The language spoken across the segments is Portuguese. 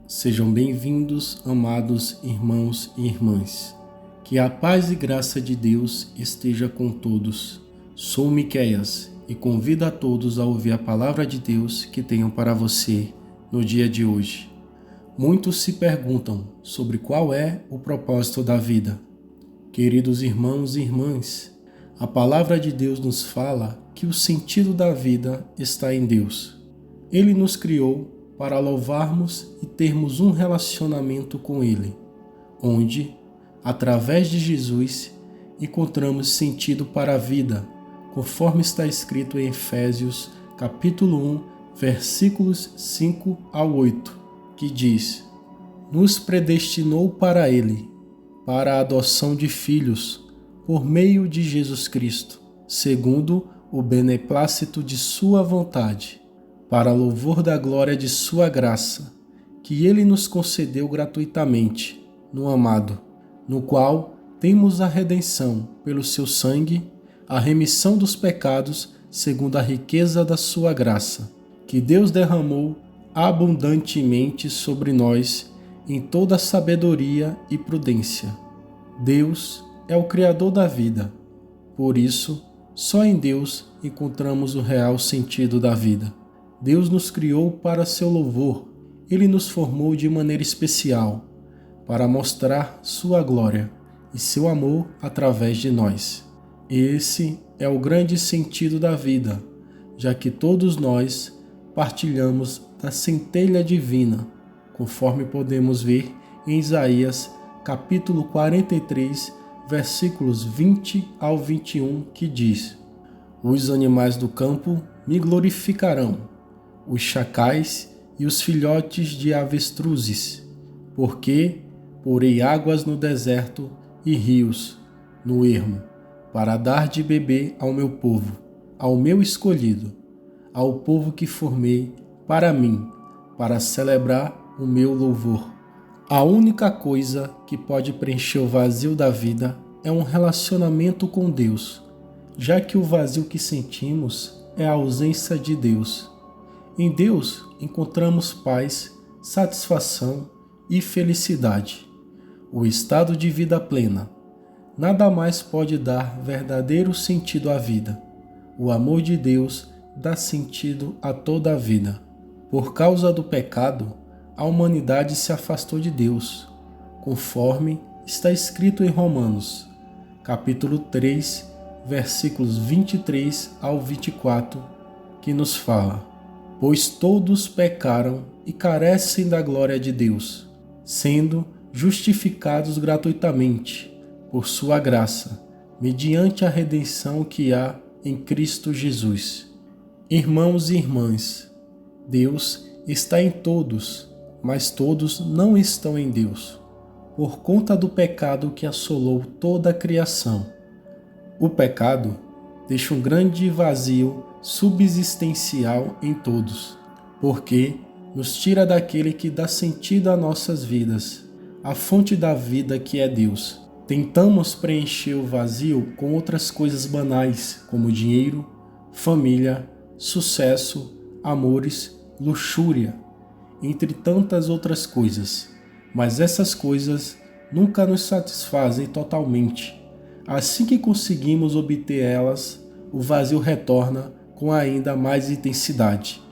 Sejam bem-vindos, amados irmãos e irmãs. Que a paz e graça de Deus esteja com todos. Sou Miqueias e convido a todos a ouvir a palavra de Deus que tenho para você no dia de hoje. Muitos se perguntam sobre qual é o propósito da vida. Queridos irmãos e irmãs, a palavra de Deus nos fala que o sentido da vida está em Deus. Ele nos criou para louvarmos e termos um relacionamento com Ele, onde, através de Jesus, encontramos sentido para a vida, conforme está escrito em Efésios, capítulo 1, versículos 5 ao 8, que diz: Nos predestinou para Ele, para a adoção de filhos, por meio de Jesus Cristo, segundo o beneplácito de Sua vontade, para louvor da glória de Sua graça, que Ele nos concedeu gratuitamente, no amado, no qual temos a redenção pelo Seu sangue, a remissão dos pecados segundo a riqueza da Sua graça, que Deus derramou abundantemente sobre nós em toda sabedoria e prudência. Deus é o Criador da vida, por isso, só em Deus encontramos o real sentido da vida. Deus nos criou para seu louvor, Ele nos formou de maneira especial, para mostrar sua glória e seu amor através de nós. Esse é o grande sentido da vida, já que todos nós partilhamos da centelha divina, conforme podemos ver em Isaías, capítulo 43, versículos 20 ao 21, que diz: Os animais do campo me glorificarão, os chacais e os filhotes de avestruzes, porque porei águas no deserto e rios no ermo, para dar de beber ao meu povo, ao meu escolhido, ao povo que formei para mim, para celebrar o meu louvor. A única coisa que pode preencher o vazio da vida é um relacionamento com Deus, já que o vazio que sentimos é a ausência de Deus. Em Deus encontramos paz, satisfação e felicidade, o estado de vida plena. Nada mais pode dar verdadeiro sentido à vida. O amor de Deus dá sentido a toda a vida. Por causa do pecado, a humanidade se afastou de Deus, conforme está escrito em Romanos, capítulo 3, versículos 23 ao 24, que nos fala: Pois todos pecaram e carecem da glória de Deus, sendo justificados gratuitamente por sua graça, mediante a redenção que há em Cristo Jesus. Irmãos e irmãs, Deus está em todos, mas todos não estão em Deus, por conta do pecado que assolou toda a criação. O pecado deixa um grande vazio subsistencial em todos, porque nos tira daquele que dá sentido a nossas vidas, a fonte da vida que é Deus. Tentamos preencher o vazio com outras coisas banais, como dinheiro, família, sucesso, amores, luxúria, entre tantas outras coisas. Mas essas coisas nunca nos satisfazem totalmente. Assim que conseguimos obter elas, o vazio retorna com ainda mais intensidade,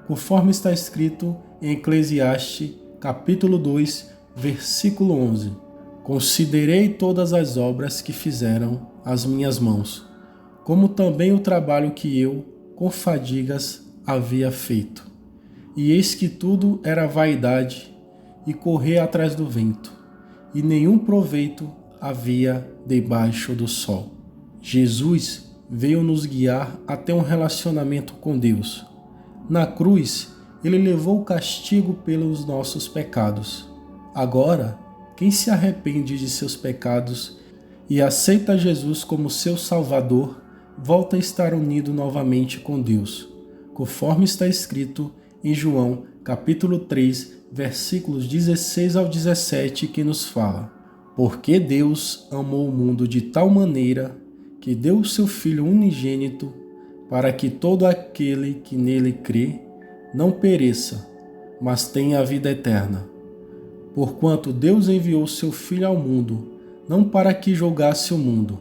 conforme está escrito em Eclesiastes, capítulo 2, versículo 11. Considerei todas as obras que fizeram as minhas mãos, como também o trabalho que eu, com fadigas, havia feito. E eis que tudo era vaidade e correr atrás do vento, e nenhum proveito havia debaixo do sol. Jesus veio nos guiar até um relacionamento com Deus. Na cruz, Ele levou o castigo pelos nossos pecados. Agora, quem se arrepende de seus pecados e aceita Jesus como seu Salvador, volta a estar unido novamente com Deus, conforme está escrito em João, capítulo 3, versículos 16 ao 17, que nos fala: Porque Deus amou o mundo de tal maneira que deu o seu Filho unigênito, para que todo aquele que nele crê não pereça, mas tenha a vida eterna. Porquanto Deus enviou seu Filho ao mundo, não para que julgasse o mundo,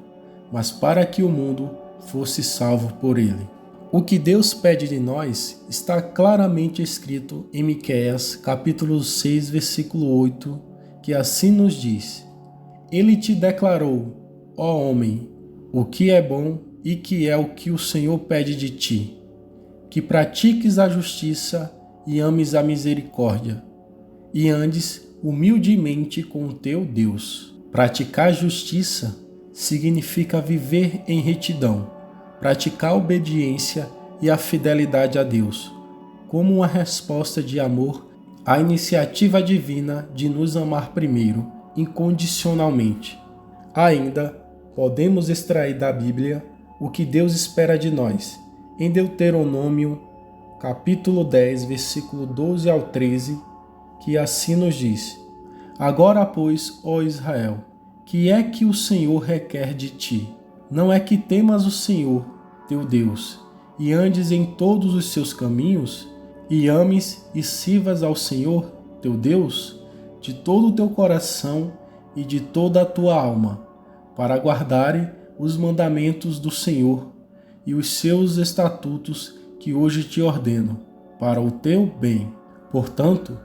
mas para que o mundo fosse salvo por ele. O que Deus pede de nós está claramente escrito em Miqueias, capítulo 6, versículo 8, que assim nos diz: Ele te declarou, ó homem, o que é bom e que é o que o Senhor pede de ti, que pratiques a justiça e ames a misericórdia, e andes humildemente com o teu Deus. Praticar justiça significa viver em retidão, praticar a obediência e a fidelidade a Deus, como uma resposta de amor à iniciativa divina de nos amar primeiro, incondicionalmente. Ainda podemos extrair da Bíblia o que Deus espera de nós, em Deuteronômio, capítulo 10, versículo 12 ao 13, que assim nos diz: Agora, pois, ó Israel, que é que o Senhor requer de ti? Não é que temas o Senhor, teu Deus, e andes em todos os seus caminhos, e ames e sirvas ao Senhor, teu Deus, de todo o teu coração e de toda a tua alma, para guardarem os mandamentos do Senhor e os seus estatutos que hoje te ordeno, para o teu bem. Portanto,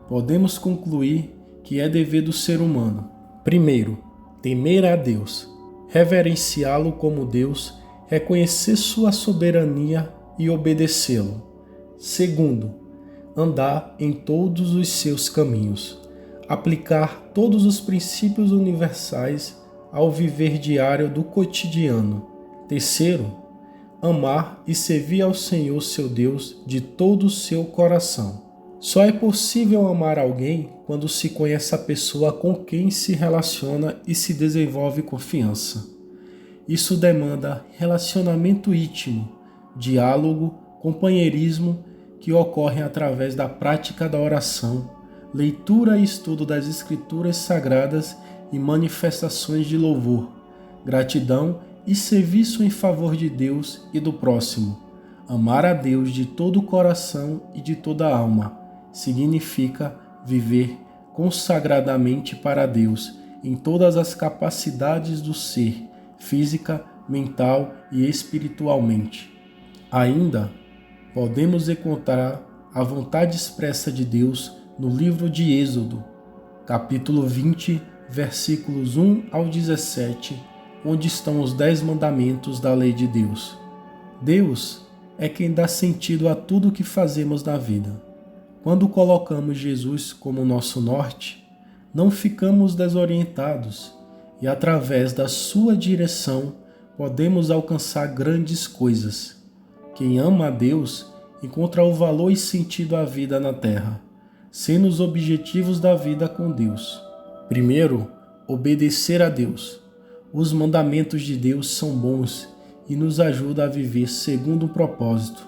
podemos concluir que é dever do ser humano, primeiro, temer a Deus, reverenciá-lo como Deus, reconhecer sua soberania e obedecê-lo. Segundo, andar em todos os seus caminhos, aplicar todos os princípios universais ao viver diário do cotidiano. Terceiro, amar e servir ao Senhor seu Deus de todo o seu coração. Só é possível amar alguém quando se conhece a pessoa com quem se relaciona e se desenvolve confiança. Isso demanda relacionamento íntimo, diálogo, companheirismo que ocorrem através da prática da oração, leitura e estudo das Escrituras Sagradas e manifestações de louvor, gratidão e serviço em favor de Deus e do próximo. Amar a Deus de todo o coração e de toda a alma significa viver consagradamente para Deus em todas as capacidades do ser, física, mental e espiritualmente. Ainda podemos encontrar a vontade expressa de Deus no livro de Êxodo, capítulo 20, versículos 1 ao 17, onde estão os 10 mandamentos da lei de Deus. Deus é quem dá sentido a tudo o que fazemos na vida. Quando colocamos Jesus como nosso norte, não ficamos desorientados e, através da sua direção, podemos alcançar grandes coisas. Quem ama a Deus encontra o valor e sentido à vida na terra, sendo os objetivos da vida com Deus. Primeiro, obedecer a Deus. Os mandamentos de Deus são bons e nos ajudam a viver segundo o propósito,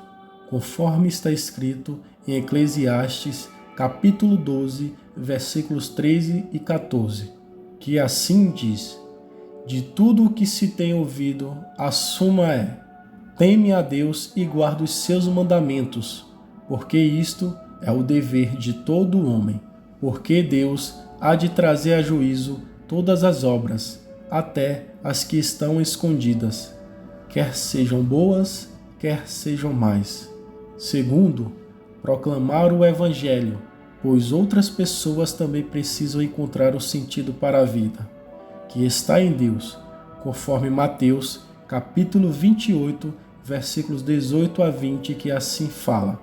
conforme está escrito em Eclesiastes, capítulo 12, versículos 13 e 14, que assim diz: De tudo o que se tem ouvido, a suma é: teme a Deus e guarda os seus mandamentos, porque isto é o dever de todo homem, porque Deus há de trazer a juízo todas as obras, até as que estão escondidas, quer sejam boas, quer sejam más. Segundo, proclamar o Evangelho, pois outras pessoas também precisam encontrar o sentido para a vida, que está em Deus, conforme Mateus, capítulo 28, versículos 18 a 20, que assim fala: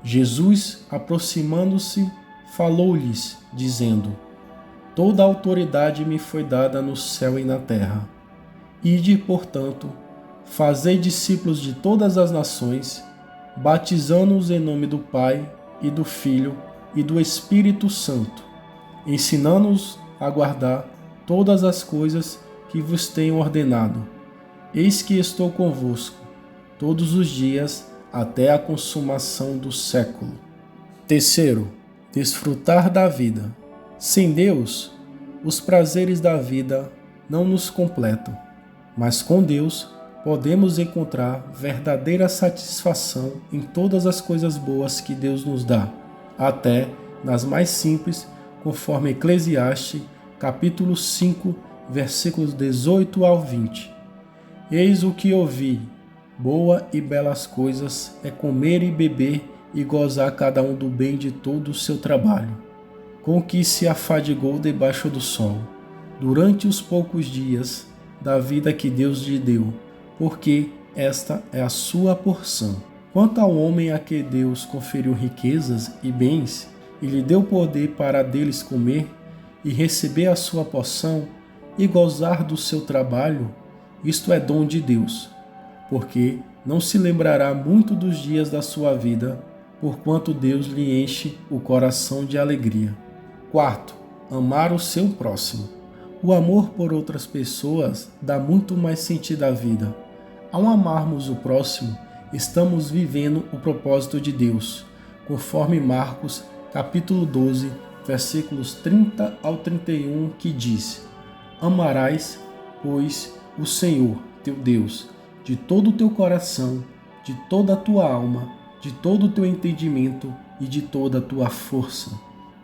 Jesus, aproximando-se, falou-lhes, dizendo: Toda a autoridade me foi dada no céu e na terra. Ide, portanto, fazei discípulos de todas as nações, batizando-os em nome do Pai e do Filho e do Espírito Santo, ensinando-os a guardar todas as coisas que vos tenho ordenado. Eis que estou convosco todos os dias até a consumação do século. Terceiro, desfrutar da vida. Sem Deus, os prazeres da vida não nos completam, mas com Deus podemos encontrar verdadeira satisfação em todas as coisas boas que Deus nos dá, até nas mais simples, conforme Eclesiastes, capítulo 5, versículos 18 ao 20. Eis o que ouvi, boa e belas coisas é comer e beber e gozar cada um do bem de todo o seu trabalho, com que se afadigou debaixo do sol, durante os poucos dias da vida que Deus lhe deu, porque esta é a sua porção. Quanto ao homem a que Deus conferiu riquezas e bens, e lhe deu poder para deles comer, e receber a sua porção, e gozar do seu trabalho, isto é dom de Deus, porque não se lembrará muito dos dias da sua vida, porquanto Deus lhe enche o coração de alegria. Quarto, amar o seu próximo. O amor por outras pessoas dá muito mais sentido à vida. Ao amarmos o próximo, estamos vivendo o propósito de Deus, conforme Marcos, capítulo 12, versículos 30 ao 31, que diz: Amarás, pois, o Senhor, teu Deus, de todo o teu coração, de toda a tua alma, de todo o teu entendimento e de toda a tua força.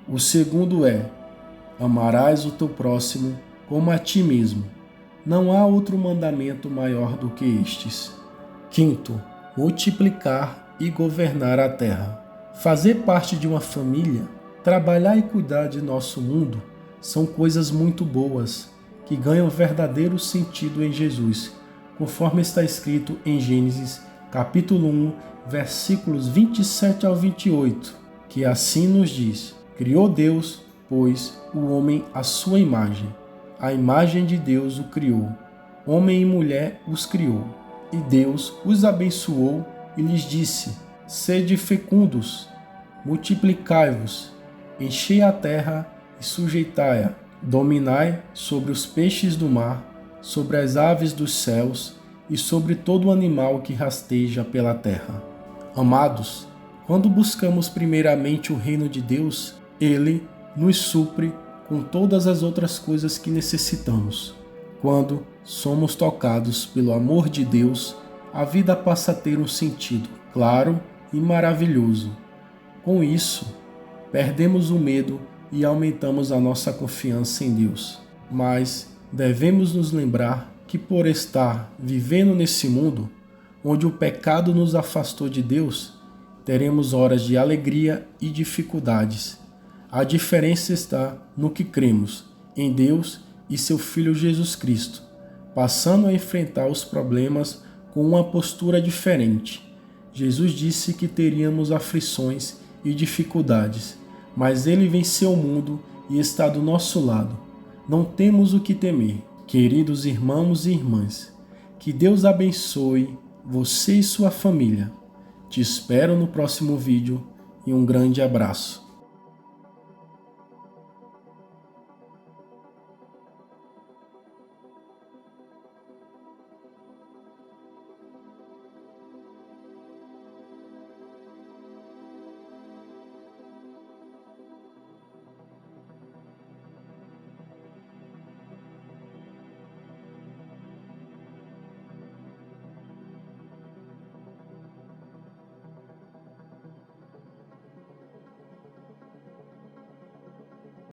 O segundo é: amarás o teu próximo como a ti mesmo. Não há outro mandamento maior do que estes. Quinto, multiplicar e governar a terra. Fazer parte de uma família, trabalhar e cuidar de nosso mundo são coisas muito boas, que ganham verdadeiro sentido em Jesus, conforme está escrito em Gênesis, capítulo 1, versículos 27 ao 28, que assim nos diz: Criou Deus, pois, o homem à sua imagem. A imagem de Deus o criou. Homem e mulher os criou. E Deus os abençoou e lhes disse: Sede fecundos, multiplicai-vos, enchei a terra e sujeitai-a, dominai sobre os peixes do mar, sobre as aves dos céus e sobre todo animal que rasteja pela terra. Amados, quando buscamos primeiramente o reino de Deus, Ele nos supre com todas as outras coisas que necessitamos. Quando somos tocados pelo amor de Deus, a vida passa a ter um sentido claro e maravilhoso. Com isso, perdemos o medo e aumentamos a nossa confiança em Deus. Mas devemos nos lembrar que, por estar vivendo nesse mundo, onde o pecado nos afastou de Deus, teremos horas de alegria e dificuldades. A diferença está no que cremos em Deus e seu Filho Jesus Cristo, passando a enfrentar os problemas com uma postura diferente. Jesus disse que teríamos aflições e dificuldades, mas Ele venceu o mundo e está do nosso lado. Não temos o que temer. Queridos irmãos e irmãs, que Deus abençoe você e sua família. Te espero no próximo vídeo e um grande abraço.